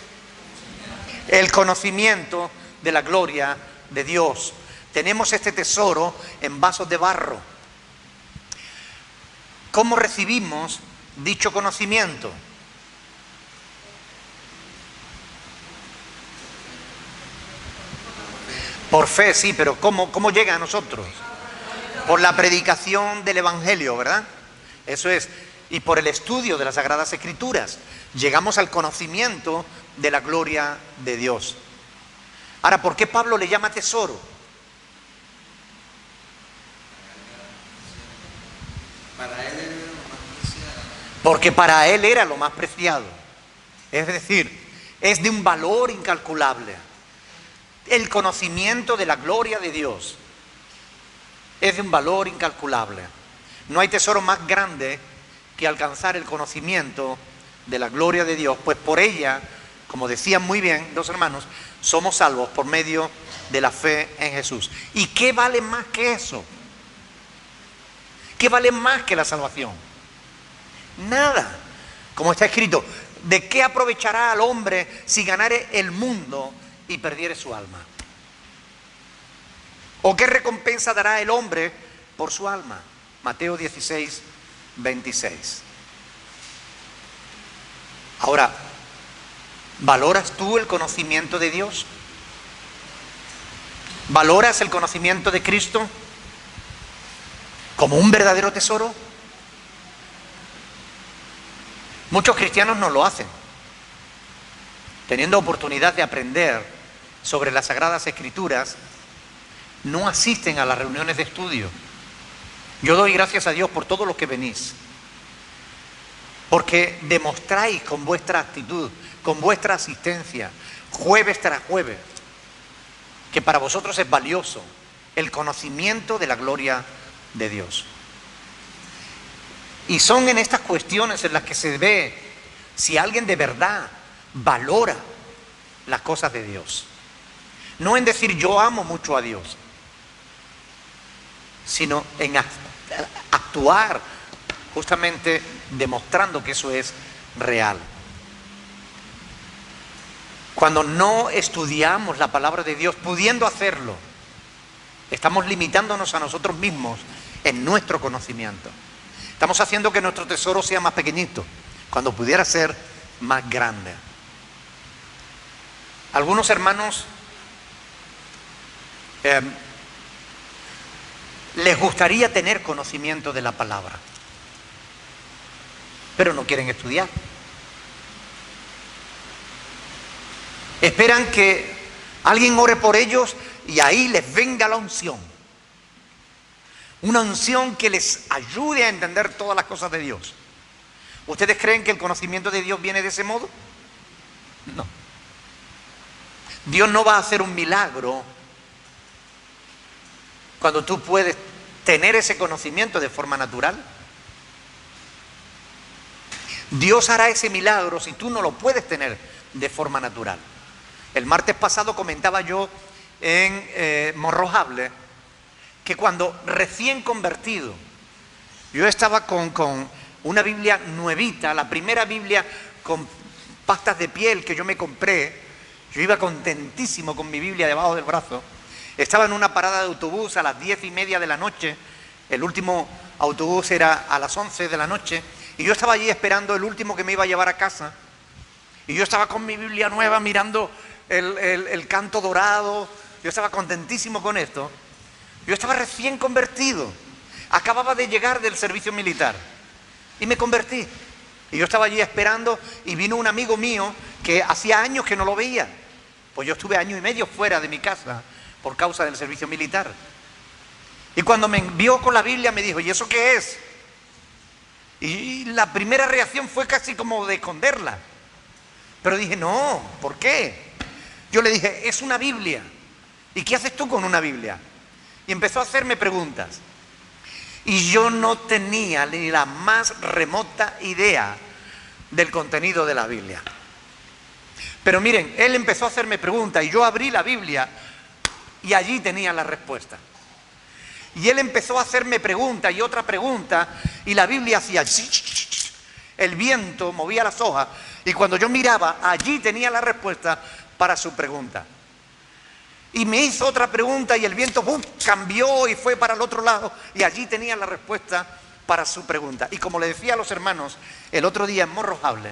El conocimiento de la gloria de Dios. Tenemos este tesoro en vasos de barro. ¿Cómo recibimos dicho conocimiento? Por fe, sí, pero ¿cómo llega a nosotros? Por la predicación del Evangelio, ¿verdad? Eso es. Y por el estudio de las Sagradas Escrituras llegamos al conocimiento de la gloria de Dios. Ahora, ¿por qué Pablo le llama tesoro? Para él era lo más preciado. Porque para él era lo más preciado. Es decir, es de un valor incalculable. El conocimiento de la gloria de Dios es de un valor incalculable. No hay tesoro más grande que alcanzar el conocimiento de la gloria de Dios, pues por ella, como decían muy bien los hermanos, somos salvos por medio de la fe en Jesús. ¿Y qué vale más que eso? ¿Qué vale más que la salvación? Nada. Como está escrito, ¿de qué aprovechará al hombre si ganare el mundo y perdiere su alma? ¿O qué recompensa dará el hombre por su alma? Mateo 16, 26. Ahora, ¿valoras tú el conocimiento de Dios? ¿Valoras el conocimiento de Cristo como un verdadero tesoro? Muchos cristianos no lo hacen. Teniendo oportunidad de aprender sobre las Sagradas Escrituras, no asisten a las reuniones de estudio. Yo doy gracias a Dios por todos los que venís, porque demostráis con vuestra actitud, con vuestra asistencia, jueves tras jueves, que para vosotros es valioso el conocimiento de la gloria de Dios. Y son en estas cuestiones en las que se ve si alguien de verdad valora las cosas de Dios. No en decir yo amo mucho a Dios, sino en actuar justamente demostrando que eso es real. Cuando no estudiamos la palabra de Dios, pudiendo hacerlo, estamos limitándonos a nosotros mismos en nuestro conocimiento. Estamos haciendo que nuestro tesoro sea más pequeñito, cuando pudiera ser más grande. Algunos hermanos les gustaría tener conocimiento de la palabra, pero no quieren estudiar. Esperan que alguien ore por ellos y ahí les venga la unción. Una unción que les ayude a entender todas las cosas de Dios. ¿Ustedes creen que el conocimiento de Dios viene de ese modo? No. Dios no va a hacer un milagro cuando tú puedes tener ese conocimiento de forma natural. Dios hará ese milagro si tú no lo puedes tener de forma natural. El martes pasado comentaba yo en Morrojable que cuando recién convertido, yo estaba con una Biblia nuevita, la primera Biblia con pastas de piel que yo me compré. Yo iba contentísimo con mi Biblia debajo del brazo. Estaba en una parada de autobús a las 10:30 de la noche. El último autobús era a las 11 de la noche. Y yo estaba allí esperando el último que me iba a llevar a casa. Y yo estaba con mi Biblia nueva mirando el canto dorado. Yo estaba contentísimo con esto. Yo estaba recién convertido. Acababa de llegar del servicio militar. Y me convertí. Y yo estaba allí esperando y vino un amigo mío que hacía años que no lo veía. Pues yo estuve 1 año y medio fuera de mi casa por causa del servicio militar. Y cuando me vio con la Biblia me dijo, ¿y eso qué es? Y la primera reacción fue casi como de esconderla. Pero dije, no, ¿por qué? Yo le dije, es una Biblia. ¿Y qué haces tú con una Biblia? Y empezó a hacerme preguntas. Y yo no tenía ni la más remota idea del contenido de la Biblia. Pero miren, él empezó a hacerme preguntas y yo abrí la Biblia y allí tenía la respuesta. Y él empezó a hacerme pregunta y otra pregunta y la Biblia hacía... El viento movía las hojas y cuando yo miraba, allí tenía la respuesta para su pregunta. Y me hizo otra pregunta y el viento ¡bum!, cambió y fue para el otro lado y allí tenía la respuesta para su pregunta. Y como le decía a los hermanos el otro día en Morrojable,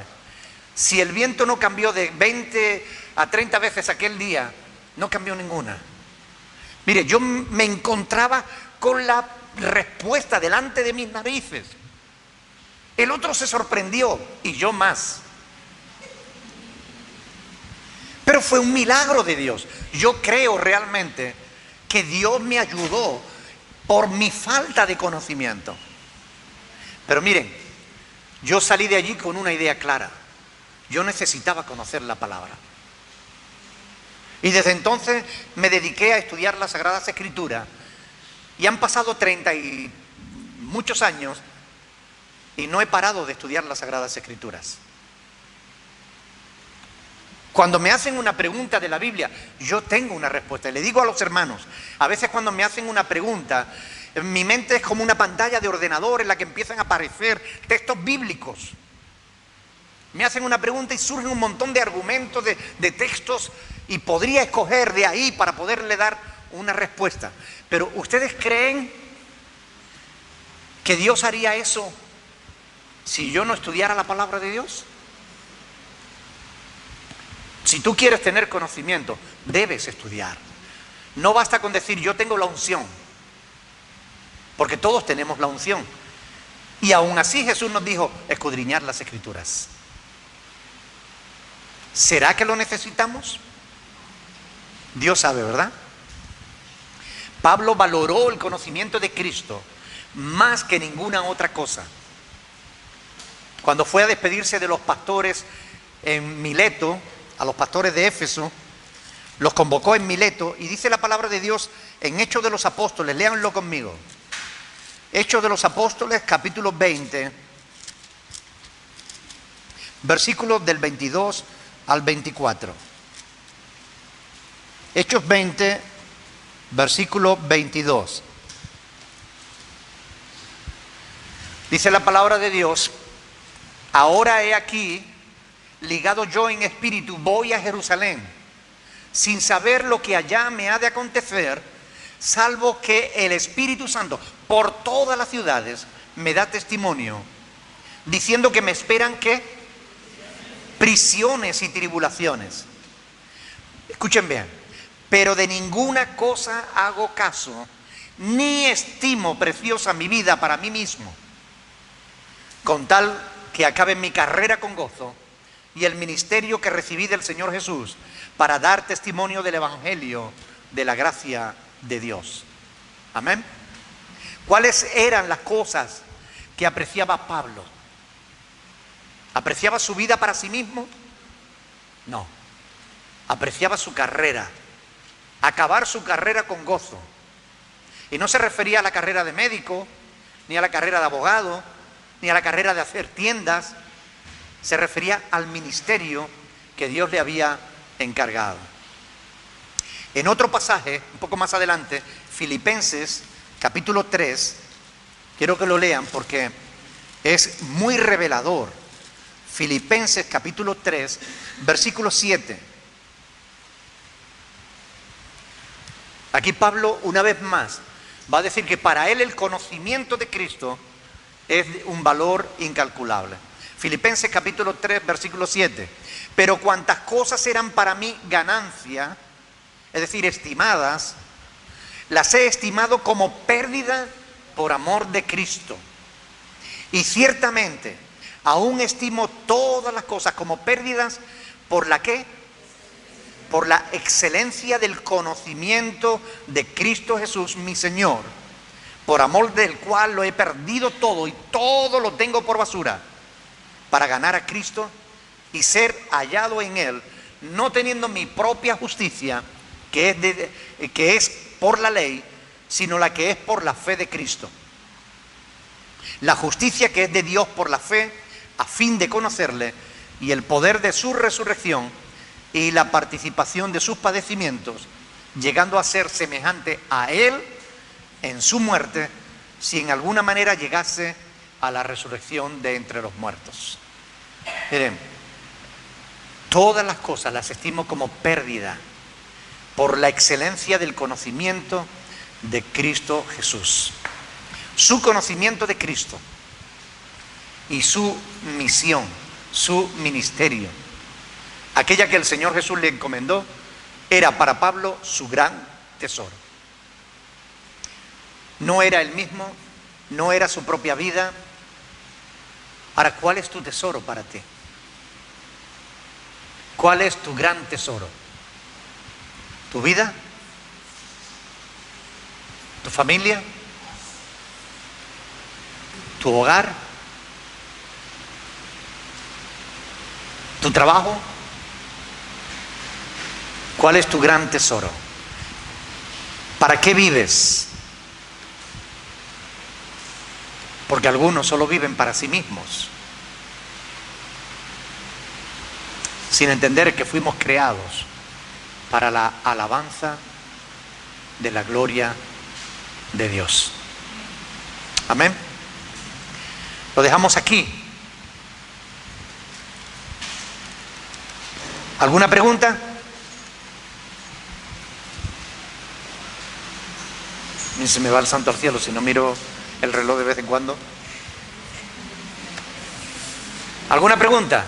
si el viento no cambió de 20 a 30 veces aquel día, no cambió ninguna. Mire, yo me encontraba con la respuesta delante de mis narices. El otro se sorprendió y yo más. Pero fue un milagro de Dios. Yo creo realmente que Dios me ayudó por mi falta de conocimiento. Pero miren, yo salí de allí con una idea clara. Yo necesitaba conocer la palabra. Y desde entonces me dediqué a estudiar las Sagradas Escrituras. Y han pasado 30 y muchos años y no he parado de estudiar las Sagradas Escrituras. Cuando me hacen una pregunta de la Biblia, yo tengo una respuesta. Y le digo a los hermanos, a veces cuando me hacen una pregunta, mi mente es como una pantalla de ordenador en la que empiezan a aparecer textos bíblicos. Me hacen una pregunta y surgen un montón de argumentos, de textos, y podría escoger de ahí para poderle dar una respuesta. Pero ¿ustedes creen que Dios haría eso si yo no estudiara la palabra de Dios? Si tú quieres tener conocimiento, debes estudiar. No basta con decir yo tengo la unción, porque todos tenemos la unción. Y aún así Jesús nos dijo escudriñar las Escrituras. ¿Será que lo necesitamos? Dios sabe, ¿verdad? Pablo valoró el conocimiento de Cristo más que ninguna otra cosa. Cuando fue a despedirse de los pastores en Mileto, a los pastores de Éfeso, los convocó en Mileto y dice la palabra de Dios en Hechos de los Apóstoles, léanlo conmigo. Hechos de los Apóstoles, capítulo 20, versículos del 22 al 24. Hechos 20, versículo 22. Dice la palabra de Dios: ahora he aquí, ligado yo en espíritu, voy a Jerusalén, sin saber lo que allá me ha de acontecer, salvo que el Espíritu Santo por todas las ciudades me da testimonio, diciendo que me esperan ¿qué? Prisiones y tribulaciones. Escuchen bien. Pero de ninguna cosa hago caso, ni estimo preciosa mi vida para mí mismo, con tal que acabe mi carrera con gozo y el ministerio que recibí del Señor Jesús para dar testimonio del Evangelio de la gracia de Dios. Amén. ¿Cuáles eran las cosas que apreciaba Pablo? ¿Apreciaba su vida para sí mismo? No. Apreciaba su carrera. Acabar su carrera con gozo. Y no se refería a la carrera de médico, ni a la carrera de abogado, ni a la carrera de hacer tiendas. Se refería al ministerio que Dios le había encargado. En otro pasaje, un poco más adelante, Filipenses, capítulo 3, quiero que lo lean porque es muy revelador. Filipenses, capítulo 3, versículo 7. Aquí Pablo, una vez más, va a decir que para él el conocimiento de Cristo es un valor incalculable. Filipenses capítulo 3, versículo 7. Pero cuantas cosas eran para mí ganancia, es decir, estimadas, las he estimado como pérdida por amor de Cristo. Y ciertamente, aún estimo todas las cosas como pérdidas por la ¿qué? Por la excelencia del conocimiento de Cristo Jesús, mi Señor, por amor del cual lo he perdido todo y todo lo tengo por basura, para ganar a Cristo y ser hallado en Él, no teniendo mi propia justicia, que es por la ley, sino la que es por la fe de Cristo. La justicia que es de Dios por la fe, a fin de conocerle y el poder de su resurrección y la participación de sus padecimientos, llegando a ser semejante a Él en su muerte, si en alguna manera llegase a la resurrección de entre los muertos. Miren, todas las cosas las estimo como pérdida por la excelencia del conocimiento de Cristo Jesús. Su conocimiento de Cristo y su misión, su ministerio, aquella que el Señor Jesús le encomendó, era para Pablo su gran tesoro. No era él mismo, no era su propia vida. Ahora, ¿cuál es tu tesoro para ti? ¿Cuál es tu gran tesoro? ¿Tu vida? ¿Tu familia? ¿Tu hogar? ¿Tu trabajo? ¿Cuál es tu gran tesoro? ¿Para qué vives? Porque algunos solo viven para sí mismos, sin entender que fuimos creados para la alabanza de la gloria de Dios. Amén. Lo dejamos aquí. ¿Alguna pregunta? Ni se me va el santo al cielo si no miro el reloj de vez en cuando. ¿Alguna pregunta?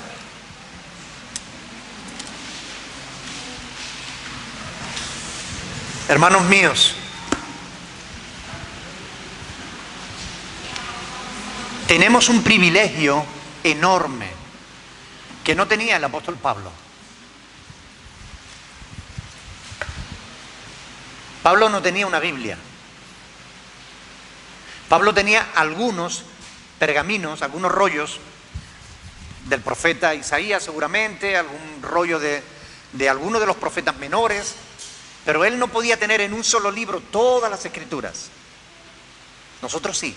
Hermanos míos, tenemos un privilegio enorme que no tenía el apóstol Pablo. Pablo no tenía una Biblia. Pablo tenía algunos pergaminos, algunos rollos del profeta Isaías seguramente, algún rollo de alguno de los profetas menores, pero él no podía tener en un solo libro todas las escrituras. Nosotros sí.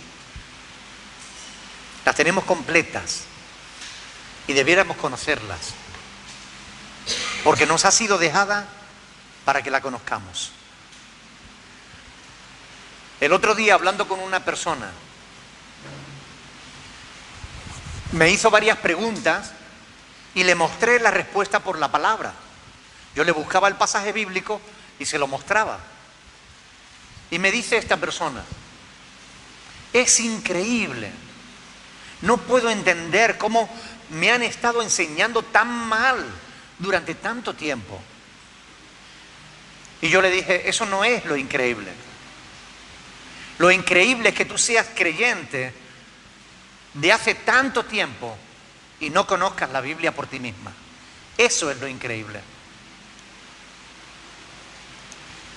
Las tenemos completas y debiéramos conocerlas, porque nos ha sido dejada para que la conozcamos. El otro día, hablando con una persona, me hizo varias preguntas y le mostré la respuesta por la palabra. Yo le buscaba el pasaje bíblico y se lo mostraba. Y me dice esta persona: es increíble, no puedo entender cómo me han estado enseñando tan mal durante tanto tiempo. Y yo le dije: eso no es lo increíble. Lo increíble es que tú seas creyente de hace tanto tiempo y no conozcas la Biblia por ti misma. Eso es lo increíble.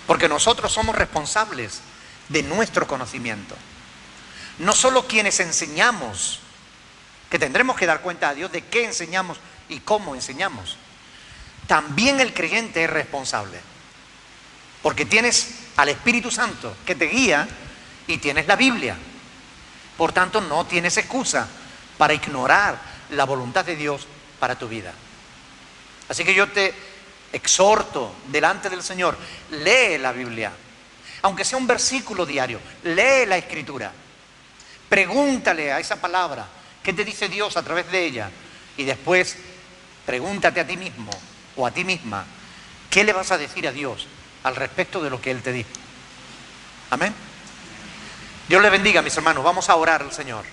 Porque nosotros somos responsables de nuestro conocimiento. No solo quienes enseñamos, que tendremos que dar cuenta a Dios de qué enseñamos y cómo enseñamos. También el creyente es responsable. Porque tienes al Espíritu Santo que te guía y tienes la Biblia. Por tanto, no tienes excusa para ignorar la voluntad de Dios para tu vida. Así que yo te exhorto delante del Señor: lee la Biblia, aunque sea un versículo diario. Lee la Escritura, pregúntale a esa palabra qué te dice Dios a través de ella, y después pregúntate a ti mismo o a ti misma qué le vas a decir a Dios al respecto de lo que Él te dijo. Amén. Dios les bendiga, mis hermanos. Vamos a orar al Señor.